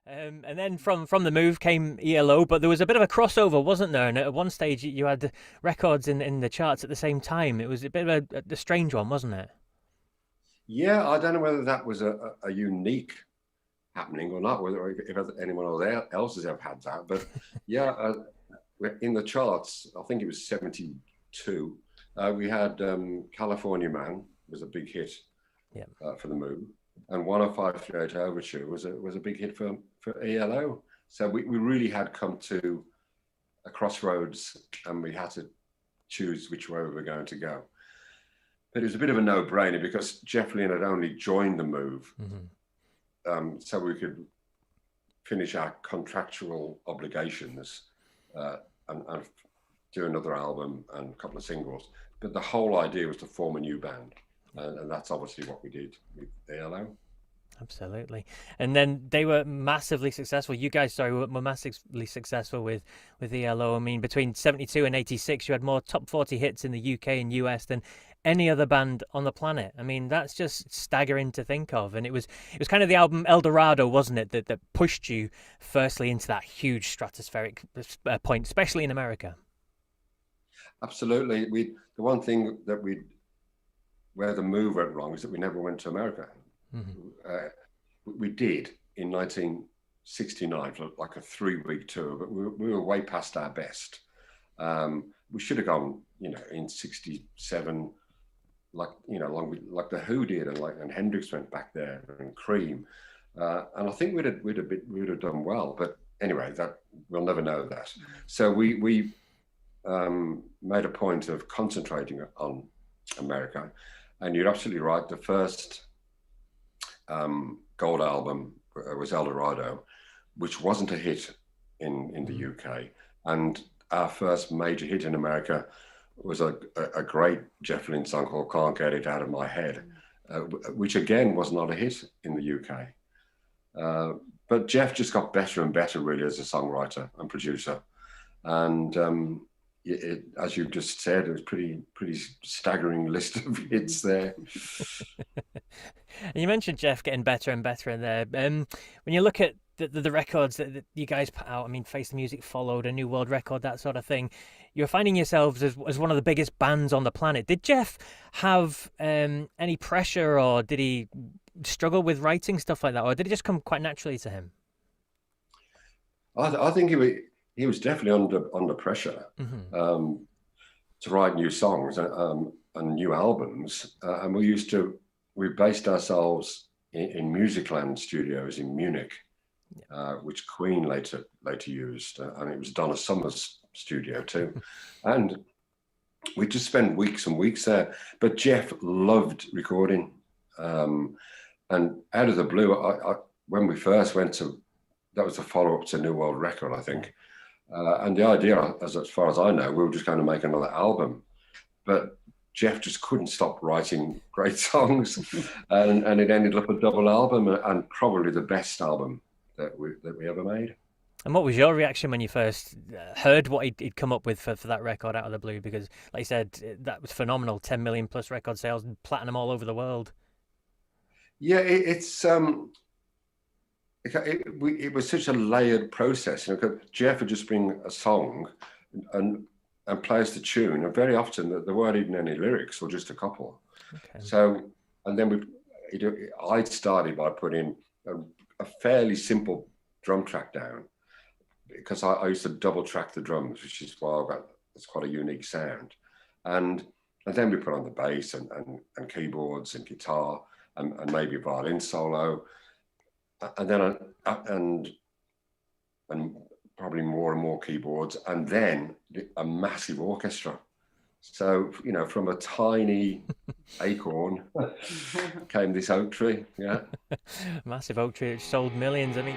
And then from the move came ELO, but there was a bit of a crossover, wasn't there? And at one stage, you had records in the charts at the same time. It was a bit of a strange one, wasn't it? Yeah, I don't know whether that was a unique happening or not, whether if anyone else has ever had that. But yeah, in the charts, I think it was 72. We had California Man was a big hit Yeah. for the move, and 10538 Overture was a big hit for ELO. So we really had come to a crossroads, and we had to choose which way we were going to go. But it was a bit of a no-brainer because Jeff Lynne had only joined the move, so we could finish our contractual obligations and do another album and a couple of singles. But the whole idea was to form a new band, and that's obviously what we did with ELO. Absolutely. And then they were massively successful. You guys, sorry, were massively successful with ELO. I mean, between 72 and 86, you had more top 40 hits in the UK and US than any other band on the planet. I mean, that's just staggering to think of. And it was kind of the album El Dorado, wasn't it, that pushed you firstly into that huge stratospheric point, especially in America. Absolutely. The one thing that where the move went wrong is that we never went to America. We did in 1969 for like a 3-week tour, but we were way past our best. We should have gone, in '67, like the Who did, and Hendrix went back there, and Cream, and I think we'd have done well. But anyway, that we'll never know that. So we made a point of concentrating on America, and you're absolutely right. The first gold album was El Dorado, which wasn't a hit in the UK, and our first major hit in America was a great Jeff Lynne song called "Can't Get It Out of My Head," which again was not a hit in the UK. But Jeff just got better and better, really, as a songwriter and producer, and as you've just said, it was pretty staggering list of hits there. And you mentioned Jeff getting better and better in there. When you look at the records that you guys put out, I mean, Face the Music followed, a New World Record, that sort of thing. You're finding yourselves as one of the biggest bands on the planet. Did Jeff have any pressure, or did he struggle with writing stuff like that, or did it just come quite naturally to him? I think he was definitely under pressure to write new songs and new albums, and we based ourselves in Musicland Studios in Munich, which Queen later used, and it was Donna Summer's studio too. And we just spent weeks and weeks there. But Jeff loved recording, and out of the blue, when we first went to, that was the follow-up to New World Record, I think. And the idea, as far as I know, we were just going to make another album, but Jeff just couldn't stop writing great songs, and it ended up a double album, and probably the best album that we ever made. And what was your reaction when you first heard what he'd come up with for that record out of the blue? Because, like you said, that was phenomenal, 10 million plus record sales, and platinum all over the world. Yeah, it was such a layered process. Jeff would just bring a song and play us the tune, and very often there weren't even any lyrics, or just a couple. Okay. So, and then I started by putting a fairly simple drum track down, because I used to double track the drums, which is why it's quite a unique sound. And then we put on the bass and keyboards and guitar and maybe a violin solo, and then and probably more and more keyboards, and then a massive orchestra. So, from a tiny acorn came this oak tree. Yeah. Massive oak tree, which sold millions. I mean,